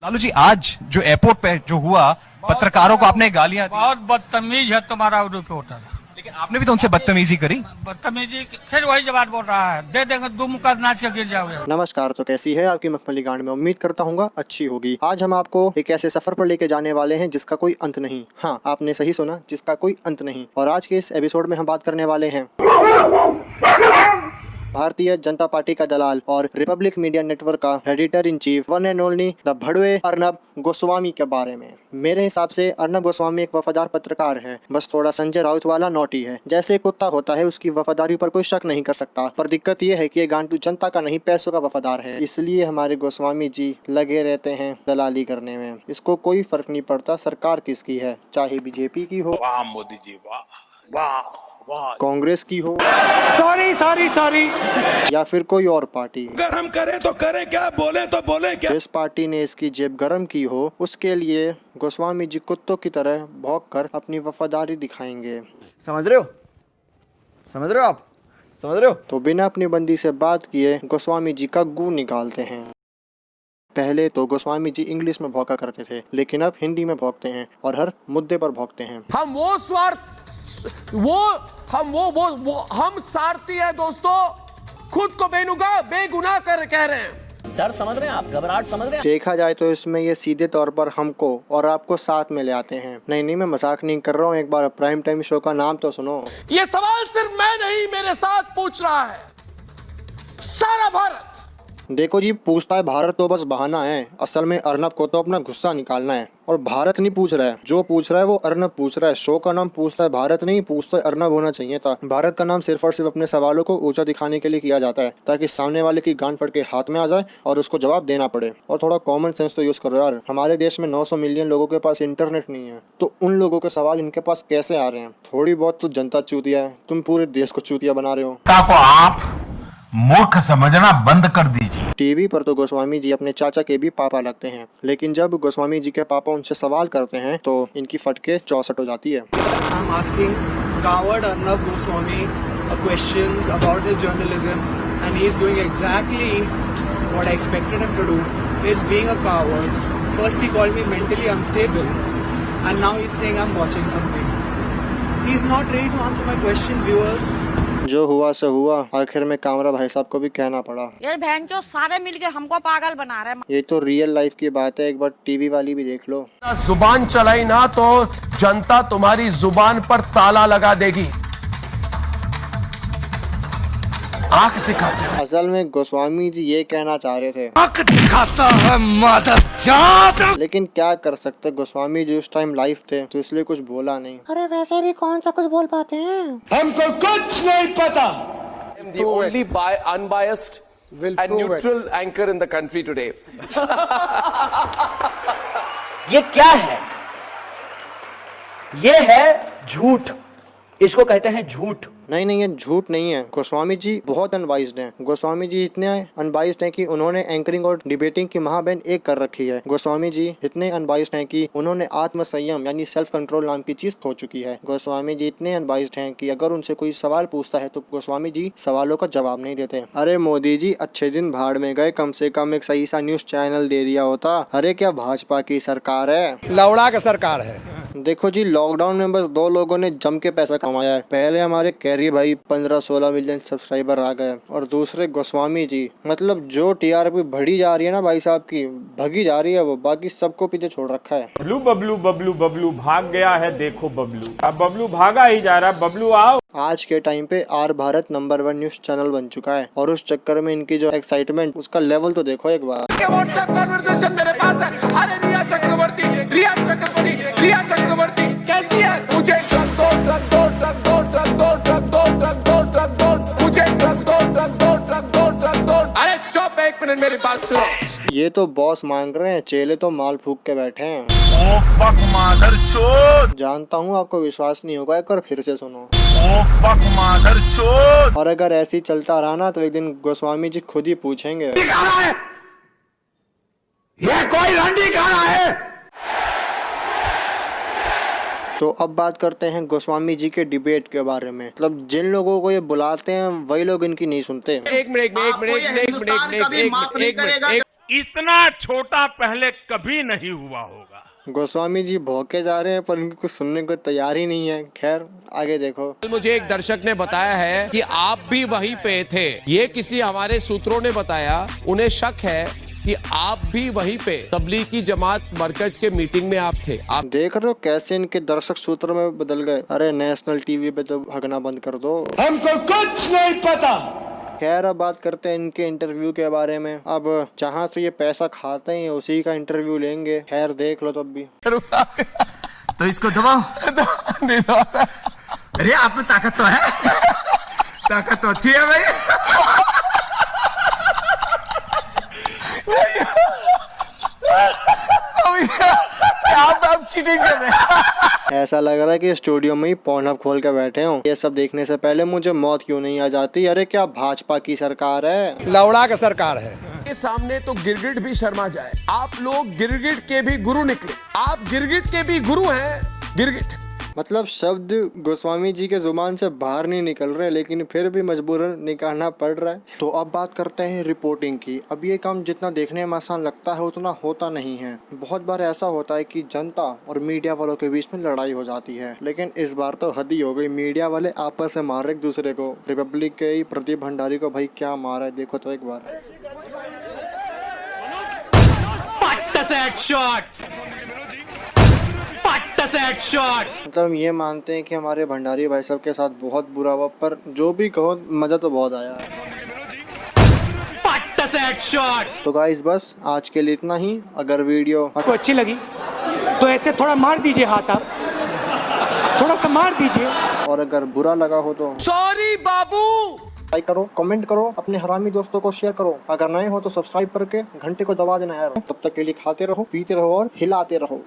लालू जी, आज जो एयरपोर्ट पे जो हुआ, पत्रकारों को आपने गालियां दी, बहुत बदतमीज है तुम्हारा रिपोर्टर। लेकिन आपने भी तो उनसे बदतमीजी करी। बदतमीजी फिर वही जवाब बोल रहा है, दे देंगे दो मुक्का नाच के गिर जाओगे। नमस्कार। तो कैसी है आपकी मखमली गांड में? उम्मीद करता हूँ अच्छी होगी। आज हम आपको एक ऐसे सफर पर लेके जाने वाले हैं जिसका कोई अंत नहीं। हाँ, आपने सही सुना, जिसका कोई अंत नहीं। और आज के इस एपिसोड में हम बात करने वाले हैं भारतीय जनता पार्टी का दलाल और रिपब्लिक मीडिया नेटवर्क का editor in chief, one and only the भड़वे अर्नब गोस्वामी के बारे में। मेरे हिसाब से अर्नब गोस्वामी एक वफादार पत्रकार है, बस थोड़ा संजय राउत वाला नोटी है। जैसे कुत्ता होता है, उसकी वफादारी पर कोई शक नहीं कर सकता, पर दिक्कत ये है कि ये गांडू जनता का नहीं, पैसों का वफादार है। इसलिए हमारे गोस्वामी जी लगे रहते हैं दलाली करने में। इसको कोई फर्क नहीं पड़ता सरकार किसकी है, चाहे बीजेपी की हो, वाह मोदी जी, वाह वाह वाह, कांग्रेस की हो, सॉरी या फिर कोई और पार्टी। अगर हम करें तो करें क्या, बोले तो बोले क्या। जिस पार्टी ने इसकी जेब गरम की हो, उसके लिए गोस्वामी जी कुत्तों की तरह भौंक कर अपनी वफादारी दिखाएंगे। समझ रहे हो? समझ रहे हो आप? समझ रहे हो? तो बिना अपनी बंदी से बात किए गोस्वामी जी का गू निकालते हैं। पहले तो गोस्वामी जी इंग्लिश में भौंका करते थे, लेकिन अब हिंदी में भौंकते हैं और हर मुद्दे पर भौंकते हैं। हम वो हम स्वार्थी है दोस्तों, खुद को बेगुनाह कर कह रहे हैं। डर समझ रहे हैं आप, घबराहट समझ रहे हैं। देखा जाए तो इसमें ये सीधे तौर पर हमको और आपको साथ में ले आते हैं। नहीं, मैं मजाक नहीं कर रहा हूँ। एक बार प्राइम टाइम शो का नाम तो सुनो। ये सवाल सिर्फ मैं नहीं, मेरे साथ पूछ रहा है सारा भारत। देखो जी, पूछता है भारत तो बस बहाना है। असल में अर्नब को तो अपना गुस्सा निकालना है, और भारत नहीं पूछ रहा है। जो पूछ रहा है वो अर्नब पूछ रहा है। शो का नाम पूछता है भारत नहीं, पूछता है अर्नब होना चाहिए था। भारत का नाम सिर्फ और सिर्फ अपने सवालों को ऊंचा दिखाने के लिए किया जाता है, ताकि सामने वाले की गांड फट के हाथ में आ जाए और उसको जवाब देना पड़े। और थोड़ा कॉमन सेंस तो यूज करो यार। हमारे देश में 900 मिलियन लोगों के पास इंटरनेट नहीं है, तो उन लोगों के सवाल इनके पास कैसे आ रहे हैं? थोड़ी बहुत तो जनता चूतिया है, तुम पूरे देश को चूतिया बना रहे हो। आप मूर्ख समझना बंद कर दीजिए। टीवी पर तो गोस्वामी जी अपने चाचा के भी पापा लगते हैं, लेकिन जब गोस्वामी जी के पापा उनसे सवाल करते हैं तो इनकी फटके 64 हो जाती है। I'm asking coward Arnab Goswami questions about his journalism, and he is doing exactly what I expected him to do. He is being a coward. First he called me mentally unstable, and now he is saying I'm watching something. He is not ready to answer my question, viewers. जो हुआ सो हुआ, आखिर में कामरा भाई साहब को भी कहना पड़ा। ये बहन जो सारे मिलके हमको पागल बना रहे हैं। ये तो रियल लाइफ की बात है, एक बार टीवी वाली भी देख लो। जुबान चलाई ना तो जनता तुम्हारी जुबान पर ताला लगा देगी। आंख दिखाते हो। असल में गोस्वामी जी ये कहना चाह रहे थे, आंख दिखाता है मादरजात। लेकिन क्या कर सकते, गोस्वामी जी उस टाइम लाइव थे तो इसलिए कुछ बोला नहीं। अरे वैसे भी कौन सा कुछ बोल पाते हैं, हमको कुछ नहीं पता। The only unbiased and neutral anchor in the country today. ये क्या है? ये है झूठ, इसको कहते हैं झूठ। नहीं, ये झूठ नहीं है। गोस्वामी जी बहुत अनवाइज्ड हैं। गोस्वामी जी इतने अनवाइज्ड हैं कि उन्होंने एंकरिंग और डिबेटिंग की महाबैन एक कर रखी है। गोस्वामी जी इतने अनवाइज्ड हैं कि उन्होंने आत्म संयम यानी सेल्फ कंट्रोल नाम की चीज खो चुकी है। गोस्वामी जी इतने अनवाइज्ड हैं कि अगर उनसे कोई सवाल पूछता है तो गोस्वामी जी सवालों का जवाब नहीं देते। अरे मोदी जी, अच्छे दिन भाड़ में गए, कम से कम एक सही सा न्यूज चैनल दे दिया होता। अरे क्या भाजपा की सरकार है, लौड़ा का सरकार है। देखो जी, लॉकडाउन में बस 2 लोगों ने जम के पैसा कमाया है। पहले हमारे कैरी भाई 15-16 मिलियन सब्सक्राइबर आ गए, और दूसरे गोस्वामी जी, मतलब जो टीआरपी बढ़ी जा रही है ना भाई साहब की, भगी जा रही है वो, बाकी सबको पीछे छोड़ रखा है। बबलू बबलू बबलू बबलू भाग गया है, देखो बबलू। अब बबलू भागा ही जा रहा है, बबलू आओ। आज के टाइम पे R Bharat number 1 news channel बन चुका है, और उस चक्कर में इनकी जो एक्साइटमेंट, उसका लेवल तो देखो एक बार। व्हाट्सएप कन्वर्सेशन मेरे पास है। अरे रिया चक्रवर्ती कहती है मुझे ट्रक दो, अरे चुप, 1 मिनट मेरी बात सुनो। ये तो बॉस मांग रहे हैं, चेले तो माल फूक के बैठे हैं। ओ फक मदरचोद। जानता हूँ आपको विश्वास नहीं होगा, एक बार फिर से सुनो। ओ फक मदरचोद। और अगर ऐसे ही चलता रहा ना तो एक दिन गोस्वामी जी खुद ही पूछेंगे, ये कोई रंडी खा रहा है। तो अब बात करते हैं गोस्वामी जी के डिबेट के बारे में। मतलब जिन लोगों को ये बुलाते हैं वही लोग इनकी नहीं सुनते। एक मिनट इतना छोटा पहले कभी नहीं हुआ होगा। गोस्वामी जी भौंके जा रहे हैं पर इनको कुछ सुनने को तैयार ही नहीं है। खैर आगे देखो। मुझे एक दर्शक ने बताया है कि आप भी वहीं पे थे। ये किसी हमारे सूत्रों ने बताया, उन्हें शक है कि आप भी वहीं पे तबलीगी जमात मरकज के मीटिंग में आप थे। आप देख रहे हो कैसे इनके दर्शक सूत्र में बदल गए। अरे नेशनल टीवी पे तो हगना बंद कर दो, हमको कुछ नहीं पता। खैर अब बात करते हैं इनके इंटरव्यू के बारे में। अब जहाँ से ये पैसा खाते हैं उसी का इंटरव्यू लेंगे। खैर देख लो तब भी। तो इसको दबाओ। अरे आप में ताकत तो है, ताकत तो अच्छी है भाई। आप चीटिंग कर रहे हैं। ऐसा लग रहा है कि स्टूडियो में ही पॉर्नहब खोल के बैठे हो। ये सब देखने से पहले मुझे मौत क्यों नहीं आ जाती। अरे क्या भाजपा की सरकार है, लवड़ा का सरकार है। के सामने तो गिरगिट भी शर्मा जाए। आप लोग गिरगिट के भी गुरु निकले। आप गिरगिट के भी गुरु हैं। गिरगिट मतलब शब्द गोस्वामी जी के जुबान से बाहर नहीं निकल रहे, लेकिन फिर भी मजबूरन निकालना पड़ रहा है। तो अब बात करते हैं रिपोर्टिंग की। अब ये काम जितना देखने में आसान लगता है उतना होता नहीं है। बहुत बार ऐसा होता है कि जनता और मीडिया वालों के बीच में लड़ाई हो जाती है, लेकिन इस बार तो हद ही हो गई। मीडिया वाले आपस में मार रहे एक दूसरे को। रिपब्लिक के ही प्रदीप भंडारी को भाई क्या मारा है देखो तो एक बार। मतलब ये मानते हैं कि हमारे भंडारी भाई साहब के साथ बहुत बुरा हुआ, पर जो भी कहो मजा तो बहुत आया। तो गाइस बस आज के लिए इतना ही। अगर वीडियो आपको अच्छी लगी तो ऐसे थोड़ा मार दीजिए हाथ, आप थोड़ा सा मार दीजिए। और अगर बुरा लगा हो तो सॉरी बाबू। लाइक करो, कमेंट करो, अपने हरामी दोस्तों को शेयर करो। अगर नए हो तो सब्सक्राइब करके घंटे को दबा देना यार। तब तक के लिए खाते रहो, पीते रहो और हिलाते रहो।